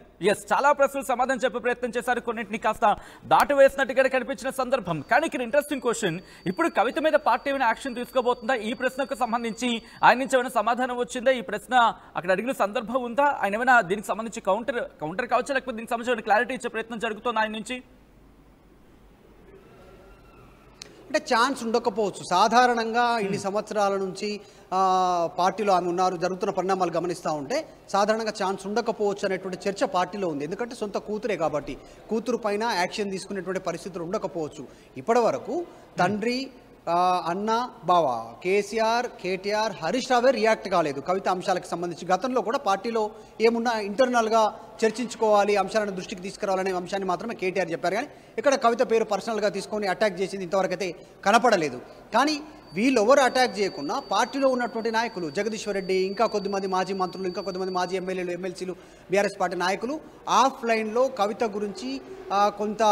చాలా ప్రశ్నలు సమాధానం చెప్పే ప్రయత్నం చేశారు. కొన్నింటిని కాస్త దాటి వేసినట్టుగా కనిపించిన సందర్భం. కానీ ఇక్కడ ఇంట్రెస్టింగ్ క్వశ్చన్, ఇప్పుడు కవిత మీద పార్టీ ఏమైనా యాక్షన్ తీసుకోబోతుందా? ఈ ప్రశ్నకు సంబంధించి ఆయన నుంచి ఏమైనా సమాధానం వచ్చిందా? ఈ ప్రశ్న అక్కడ అడిగిన సందర్భం ఉందా? ఆయన ఏమైనా దీనికి సంబంధించి కౌంటర్ కావచ్చు, లేకపోతే దీనికి సంబంధించిన క్లారిటీ ఇచ్చే ప్రయత్నం జరుగుతుంది ఆయన నుంచి? అంటే ఛాన్స్ ఉండకపోవచ్చు. సాధారణంగా ఇన్ని సంవత్సరాల నుంచి పార్టీలో ఆమె ఉన్నారు, జరుగుతున్న పరిణామాలు గమనిస్తూ ఉంటే సాధారణంగా ఛాన్స్ ఉండకపోవచ్చు అనేటువంటి చర్చ పార్టీలో ఉంది. ఎందుకంటే సొంత కూతురే కాబట్టి కూతురు పైన యాక్షన్ తీసుకునేటువంటి పరిస్థితులు ఉండకపోవచ్చు. ఇప్పటి వరకు తండ్రి, అన్న, బావ కేసీఆర్, కేటీఆర్, హరీష్ రావే రియాక్ట్ కాలేదు కవిత అంశాలకు సంబంధించి. గతంలో కూడా పార్టీలో ఏమున్నా ఇంటర్నల్గా చర్చించుకోవాలి, అంశాలను దృష్టికి తీసుకురావాలనే అంశాన్ని మాత్రమే కేటీఆర్ చెప్పారు. కానీ ఇక్కడ కవిత పేరు పర్సనల్గా తీసుకొని అటాక్ చేసింది ఇంతవరకు అయితే కనపడలేదు. కానీ వీళ్ళెవరు అటాక్ చేయకుండా పార్టీలో ఉన్నటువంటి నాయకులు జగదీశ్వర్ రెడ్డి, ఇంకా కొద్దిమంది మాజీ మంత్రులు, ఇంకా కొద్దిమంది మాజీ ఎమ్మెల్యేలు, ఎమ్మెల్సీలు, బీఆర్ఎస్ పార్టీ నాయకులు ఆఫ్లైన్లో కవిత గురించి కొంత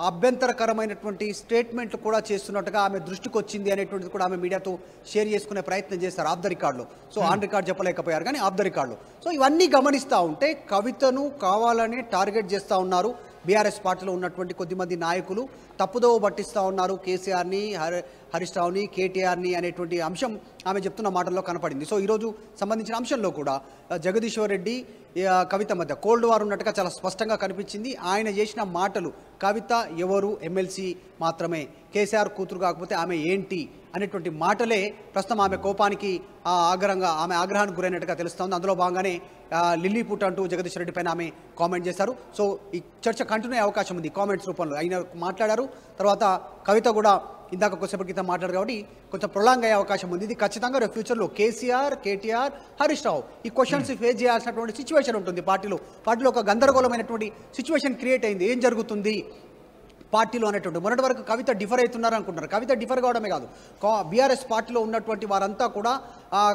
అభ్యంతరకరమైనటువంటి స్టేట్మెంట్లు కూడా చేస్తున్నట్టుగా ఆమె దృష్టికి వచ్చింది అనేటువంటిది కూడా ఆమె మీడియాతో షేర్ చేసుకునే ప్రయత్నం చేస్తారు ఆఫ్ ద రికార్డులో. సో ఆన్ రికార్డ్ చెప్పలేకపోయారు కానీ ఆఫ్ ద రికార్డులో. సో ఇవన్నీ గమనిస్తూ ఉంటే కవితను కావాలని టార్గెట్ చేస్తూ ఉన్నారు బీఆర్ఎస్ పార్టీలో ఉన్నటువంటి కొద్దిమంది నాయకులు. తప్పుదోవ పట్టిస్తూ ఉన్నారు కేసీఆర్ని, హరీష్ రావుని, కేటీఆర్ని అనేటువంటి అంశం ఆమె చెప్తున్న మాటల్లో కనపడింది. సో ఈరోజు సంబంధించిన అంశంలో కూడా జగదీశ్వర్ రెడ్డి, కవిత మధ్య కోల్డ్ వార్ ఉన్నట్టుగా చాలా స్పష్టంగా కనిపించింది. ఆయన చేసిన మాటలు, కవిత ఎవరు, ఎమ్మెల్సీ మాత్రమే, కేసీఆర్ కూతురు కాకపోతే ఆమె ఏంటి అనేటువంటి మాటలే ప్రస్తుతం ఆమె కోపానికి ఆమె ఆగ్రహానికి గురైనట్టుగా తెలుస్తోంది. అందులో భాగంగానే లిల్లీ పూట అంటూ జగదీశ్వర్ రెడ్డి పైన ఆమె కామెంట్ చేశారు. సో ఈ చర్చ కంటిన్యూ అయ్యే అవకాశం ఉంది కామెంట్స్ రూపంలో. ఆయన మాట్లాడారు, తర్వాత కవిత కూడా ఇందాక కొద్దిసేపటి క్రితం మాట్లాడారు కాబట్టి కొంచెం ప్రొలాంగ్ అయ్యే అవకాశం ఉంది. ఇది ఖచ్చితంగా రేపు ఫ్యూచర్లో కేసీఆర్, కేటీఆర్, హరీష్ రావు ఈ క్వశ్చన్స్ ఫేస్ చేయాల్సినటువంటి సిచ్యువేషన్ ఉంటుంది. పార్టీలో ఒక గందరగోళమైనటువంటి సిచ్యువేషన్ క్రియేట్ అయింది. ఏం జరుగుతుంది పార్టీలో అనేటువంటి మొన్నటి వరకు కవిత డిఫర్ అవుతున్నారు అనుకుంటున్నారు. కవిత డిఫర్ కావడమే కాదు, బీఆర్ఎస్ పార్టీలో ఉన్నటువంటి వారంతా కూడా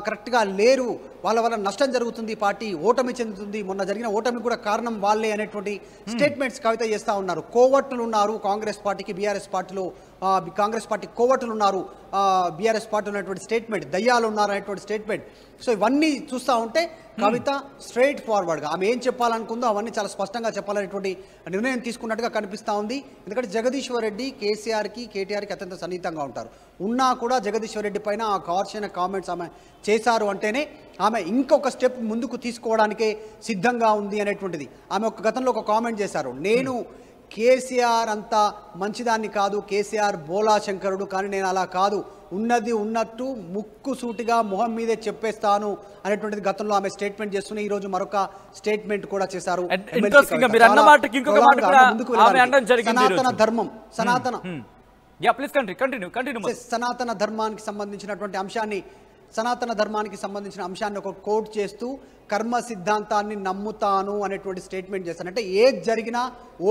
కరెక్ట్గా లేరు, వాళ్ళ వల్ల నష్టం జరుగుతుంది, పార్టీ ఓటమి చెందుతుంది, మొన్న జరిగిన ఓటమి కూడా కారణం వాళ్ళే అనేటువంటి స్టేట్మెంట్స్ కవిత చేస్తూ ఉన్నారు. కోవట్లు ఉన్నారు కాంగ్రెస్ పార్టీకి, బీఆర్ఎస్ పార్టీలో కాంగ్రెస్ పార్టీ కోవట్లు ఉన్నారు, బీఆర్ఎస్ పార్టీలో ఉన్నటువంటి స్టేట్మెంట్, దయ్యాలు ఉన్నారు అనేటువంటి స్టేట్మెంట్. సో ఇవన్నీ చూస్తూ ఉంటే కవిత స్ట్రైట్ ఫార్వర్డ్గా ఆమె ఏం చెప్పాలనుకుందో అవన్నీ చాలా స్పష్టంగా చెప్పాలనేటువంటి నిర్ణయం తీసుకున్నట్టుగా కనిపిస్తూ ఉంది. ఎందుకంటే జగదీశ్వర్ రెడ్డి కేసీఆర్కి, కేటీఆర్కి అత్యంత సన్నిహితంగా ఉంటారు. ఉన్నా కూడా జగదీశ్వర్ రెడ్డి పైన ఆ కార్షణ కామెంట్స్ ఆమె చేశారు అంటేనే ఆమె ఇంకొక స్టెప్ ముందుకు తీసుకోవడానికే సిద్ధంగా ఉంది అనేటువంటిది. ఆమె గతంలో ఒక కామెంట్ చేశారు, నేను కేసీఆర్ అంత మంచిదాన్ని కాదు, కేసీఆర్ బోలా శంకరుడు, కానీ నేను అలా కాదు, ఉన్నది ఉన్నట్టు ముక్కు సూటిగా మొహం మీదే చెప్పేస్తాను అనేటువంటిది గతంలో ఆమె స్టేట్మెంట్ చేస్తూనే ఈ రోజు మరొక స్టేట్మెంట్ కూడా చేశారు. సనాతన ధర్మానికి సంబంధించిన అంశాన్ని ఒక కోట్ చేస్తూ కర్మ సిద్ధాంతాన్ని నమ్ముతాను అనేటువంటి స్టేట్మెంట్ చేస్తాను. అంటే ఏది జరిగినా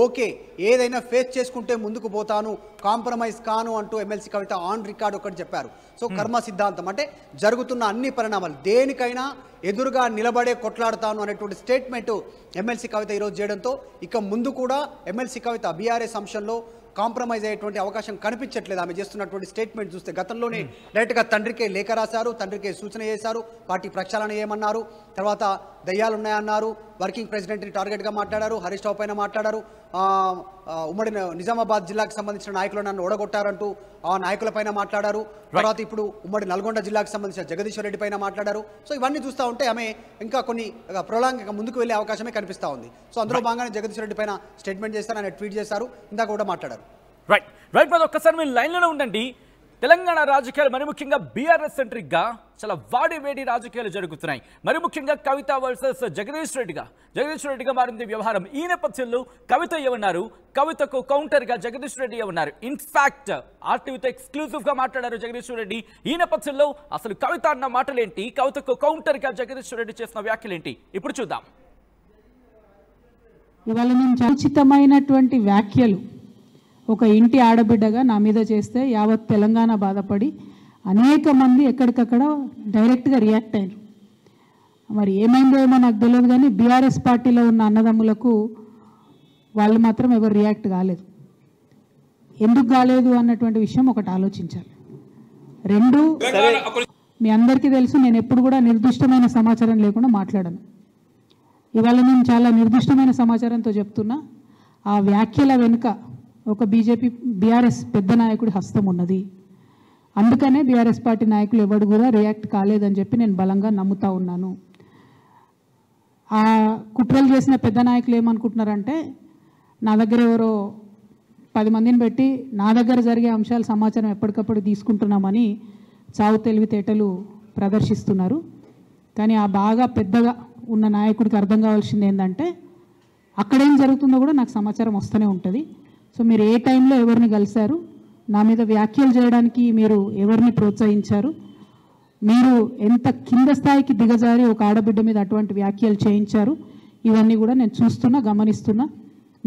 ఓకే, ఏదైనా ఫేస్ చేసుకుంటే ముందుకు పోతాను, కాంప్రమైజ్ కాను అంటూ ఎమ్మెల్సీ కవిత ఆన్ రికార్డ్ ఒకటి చెప్పారు. సో కర్మ సిద్ధాంతం అంటే జరుగుతున్న అన్ని పరిణామాలు దేనికైనా ఎదురుగా నిలబడే కొట్లాడతాను అనేటువంటి స్టేట్మెంట్ ఎమ్మెల్సీ కవిత ఈరోజు చేయడంతో ఇక ముందు కూడా ఎమ్మెల్సీ కవిత బీఆర్ఎస్ అంశంలో కాంప్రమైజ్ అయ్యేటువంటి అవకాశం కనిపించట్లేదు. ఆమె చేస్తున్నటువంటి స్టేట్మెంట్ చూస్తే గతంలోనే డైరెక్ట్గా తండ్రికే లేఖ రాశారు, తండ్రికే సూచన చేశారు, పార్టీ ప్రక్షాళన ఏమన్నారు, తర్వాత దయ్యాలున్నాయన్నారు, వర్కింగ్ ప్రెసిడెంట్ని టార్గెట్గా మాట్లాడారు, హరీష్ రావు పైన మాట్లాడారు, ఉమ్మడి నిజామాబాద్ జిల్లాకు సంబంధించిన నాయకులు నన్ను ఓడగొట్టారంటూ ఆ నాయకుల పైన మాట్లాడారు. తర్వాత ఇప్పుడు ఉమ్మడి నల్గొండ జిల్లాకు సంబంధించిన జగదీశ్వర్ రెడ్డి పైన మాట్లాడారు. సో ఇవన్నీ చూస్తూ ఉంటే ఆమె ఇంకా కొన్ని ప్రొలాంగ్ ముందుకు వెళ్ళే అవకాశమే కనిపిస్తూ ఉంది. సో అందులో భాగంగానే జగదీశ్వర్ రెడ్డి పైన స్టేట్మెంట్ చేశారు, ఆయన ట్వీట్ చేశారు, ఇందాక కూడా మాట్లాడారు. రైట్ మరి ఒక్కసారి మీరు లైన్లోనే ఉండండి. తెలంగాణ రాజకీయాలు మరి ముఖ్యంగా బీఆర్ఎస్ సెంట్రిక్గా చాలా వాడి వేడి రాజకీయాలు జరుగుతున్నాయి. మరి ముఖ్యంగా కవిత వర్సెస్ జగదీష్ రెడ్డిగా మారింది వ్యవహారం. ఈ నేపథ్యంలో కవిత ఏమన్నారు, కవితకు కౌంటర్గా జగదీష్ రెడ్డి ఏమన్నారు. ఇన్ఫాక్ట్ ఆర్టీవీతో ఎక్స్క్లూజివ్గా మాట్లాడారు జగదీష్ రెడ్డి. ఈ నేపథ్యంలో అసలు కవిత అన్న మాటలేంటి, కవితకు కౌంటర్గా జగదీష్ రెడ్డి చేసిన వ్యాఖ్యలేంటి ఇప్పుడు చూద్దాం. ఇవాళ నేను సముచితమైనటువంటి వ్యాఖ్యలు ఒక ఇంటి ఆడబిడ్డగా నా మీద చేస్తే యావత్ తెలంగాణ బాధపడి అనేక మంది ఎక్కడికక్కడ డైరెక్ట్గా రియాక్ట్ అయ్యారు. మరి ఏమైందో ఏమో నాకు తెలియదు, కానీ బీఆర్ఎస్ పార్టీలో ఉన్న అన్నదమ్ములకు వాళ్ళు మాత్రం ఎవరు రియాక్ట్ కాలేదు. ఎందుకు కాలేదు అన్నటువంటి విషయం ఒకటి ఆలోచించాలి. రెండు, మీ అందరికీ తెలుసు నేను ఎప్పుడు కూడా నిర్దిష్టమైన సమాచారం లేకుండా మాట్లాడను. ఇవాళ నేను చాలా నిర్దిష్టమైన సమాచారంతో చెప్తున్నా. ఆ వ్యాఖ్యల వెనుక ఒక బీఆర్ఎస్ పెద్ద నాయకుడి హస్తం ఉన్నది. అందుకనే బీఆర్ఎస్ పార్టీ నాయకులు ఎవరు కూడా రియాక్ట్ కాలేదని చెప్పి నేను బలంగా నమ్ముతా ఉన్నాను. ఆ కుట్రలు చేసిన పెద్ద నాయకులు ఏమనుకుంటున్నారంటే నా దగ్గర ఎవరో 10 మందిని పెట్టి నా దగ్గర జరిగే అంశాల సమాచారం ఎప్పటికప్పుడు తీసుకుంటున్నామని చావు తెలివితేటలు ప్రదర్శిస్తున్నారు. కానీ ఆ బాగా పెద్దగా ఉన్న నాయకుడికి అర్థం కావాల్సింది ఏంటంటే అక్కడేం జరుగుతుందో కూడా నాకు సమాచారం వస్తూనే ఉంటుంది. సో మీరు ఏ టైంలో ఎవరిని కలిశారు, నా మీద వ్యాఖ్యలు చేయడానికి మీరు ఎవరిని ప్రోత్సహించారు, మీరు ఎంత కింద స్థాయికి దిగజారి ఒక ఆడబిడ్డ మీద అటువంటి వ్యాఖ్యలు చేయించారు, ఇవన్నీ కూడా నేను చూస్తున్నా, గమనిస్తున్నా.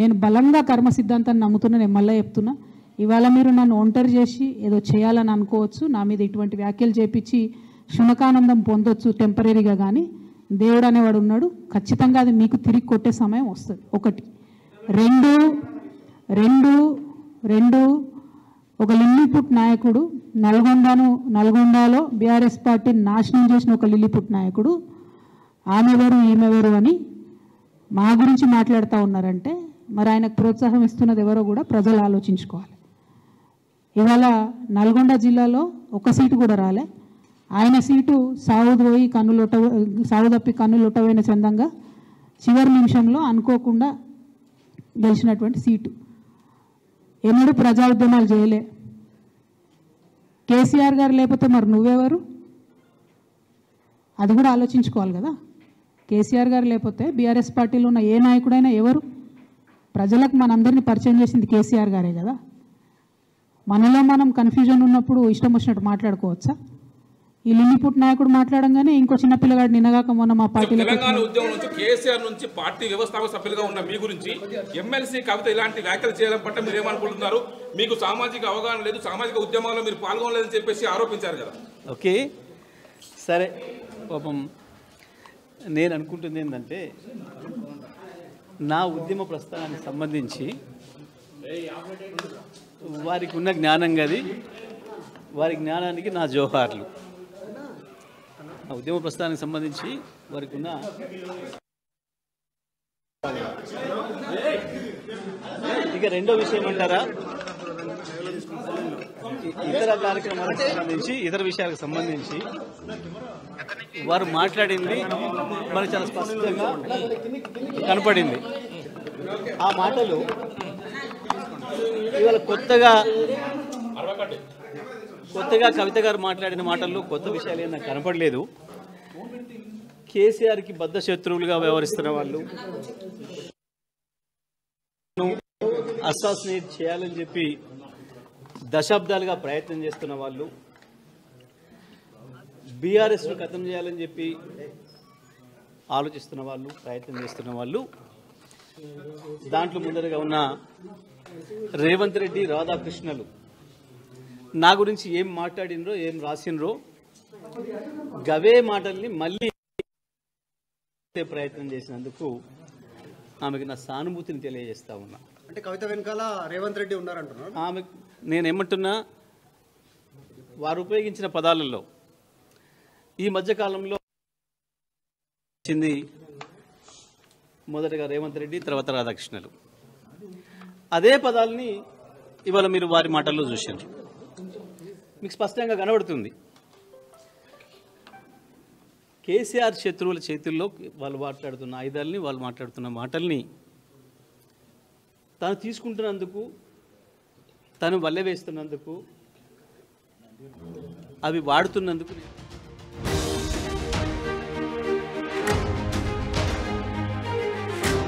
నేను బలంగా కర్మ సిద్ధాంతాన్ని నమ్ముతున్నా. నేను మళ్ళీ చెప్తున్నా, ఇవాళ మీరు నన్ను ఒంటరి చేసి ఏదో చేయాలని అనుకోవచ్చు, నా మీద ఇటువంటి వ్యాఖ్యలు చేపించి శునకానందం పొందొచ్చు టెంపరీగా, కానీ దేవుడు అనేవాడు ఉన్నాడు. ఖచ్చితంగా అది మీకు తిరిగి కొట్టే సమయం వస్తుంది. ఒకటి. రెండు ఒక లిల్లీపుట్ నాయకుడు నల్గొండలో బీఆర్ఎస్ పార్టీని నాశనం చేసిన ఒక లిల్లీపుట్ నాయకుడు ఆమెవరు ఈమెవరు అని మా గురించి మాట్లాడుతూ ఉన్నారంటే మరి ఆయనకు ప్రోత్సాహం ఇస్తున్నది ఎవరో కూడా ప్రజలు ఆలోచించుకోవాలి. ఇవాళ నల్గొండ జిల్లాలో ఒక సీటు కూడా రాలే. ఆయన సీటు సావు తప్పి కన్నులొట్టవైన చందంగా చివరి నిమిషంలో అనుకోకుండా గెలిచినటువంటి సీటు. ఎన్నడూ ప్రజా ఉద్యమాలు చేయలే. కేసీఆర్ గారు లేకపోతే మరి నువ్వెవరు, అది కూడా ఆలోచించుకోవాలి కదా. కేసీఆర్ గారు లేకపోతే బీఆర్ఎస్ పార్టీలో ఉన్న ఏ నాయకుడైనా ఎవరు, ప్రజలకు మనందరినీ పరిచయం చేసింది కేసీఆర్ గారే కదా. మనలో మనం కన్ఫ్యూజన్ ఉన్నప్పుడు ఇష్టం వచ్చినట్టు మాట్లాడుకోవచ్చా? ఈ లిల్లీపుట్ నాయకుడు మాట్లాడంగానే ఇంకో చిన్న పిల్లగాడు నిన్నగాక మొన్న మా పార్టీలో తెలంగాణ ఉద్యమం నుంచి కేసీఆర్ నుంచి పార్టీ వ్యవస్థాపక సభ్యులుగా ఉన్న మీ గురించి ఎమ్మెల్సీ కవిత ఇలాంటి వ్యాఖ్యలు చేయడం పట్ల మీరు ఏమనుకుంటున్నారు? మీకు సామాజిక అవగాహన లేదు, సామాజిక ఉద్యమాల్లో మీరు పాల్గొనలేదని చెప్పేసి ఆరోపించారు కదా. ఓకే, సరే. పాపం నేను అనుకుంటుంది ఏంటంటే, నా ఉద్యమ ప్రస్థానానికి సంబంధించి వారికి ఉన్న జ్ఞానం గది, వారి జ్ఞానానికి నా జోహార్లు. నా ఉద్యమ ప్రస్థానానికి సంబంధించి వారికి ఉన్న ఇక రెండో విషయం అంటారా, ఇతర కార్యక్రమాలకు సంబంధించి, ఇతర విషయాలకు సంబంధించి వారు మాట్లాడింది మనకు చాలా స్పష్టంగా కనపడింది. ఆ మాటలు ఇవాళ కొత్తగా కవిత గారు మాట్లాడిన మాటల్లో కొత్త విషయాలు ఏం నాకు కనపడలేదు. కేసీఆర్కి బద్ధ శత్రువులుగా వ్యవహరిస్తున్న వాళ్ళు, అసాసినేట్ చేయాలని చెప్పి దశాబ్దాలుగా ప్రయత్నం చేస్తున్న వాళ్ళు, బీఆర్ఎస్ను ఖతం చేయాలని చెప్పి ఆలోచిస్తున్న వాళ్ళు, ప్రయత్నం చేస్తున్న వాళ్ళు, దాంట్లో ముందరగా ఉన్న రేవంత్ రెడ్డి, రాధాకృష్ణలు నా గురించి ఏం మాట్లాడినరో, ఏం రాసినరో గవే మాటల్ని మళ్ళీ ప్రయత్నం చేసినందుకు ఆమెకు నా సానుభూతిని తెలియజేస్తా ఉన్నా. అంటే కవిత వెనకాల రేవంత్ రెడ్డి ఉన్నారంటున్నారు. ఆమె నేనేమంటున్నా, వారు ఉపయోగించిన పదాలలో ఈ మధ్యకాలంలో వచ్చింది మొదటగా రేవంత్ రెడ్డి, తర్వాత రాధాకృష్ణలు. అదే పదాలని ఇవాళ మీరు వారి మాటల్లో చూశారు. మీకు స్పష్టంగా కనబడుతుంది కేసీఆర్ శత్రువుల చేతుల్లో వాళ్ళు మాట్లాడుతున్న ఆయుధాలని, వాళ్ళు మాట్లాడుతున్న మాటల్ని తాను తీసుకుంటున్నందుకు, తను వల్లె వేస్తున్నందుకు, అవి వాడుతున్నందుకు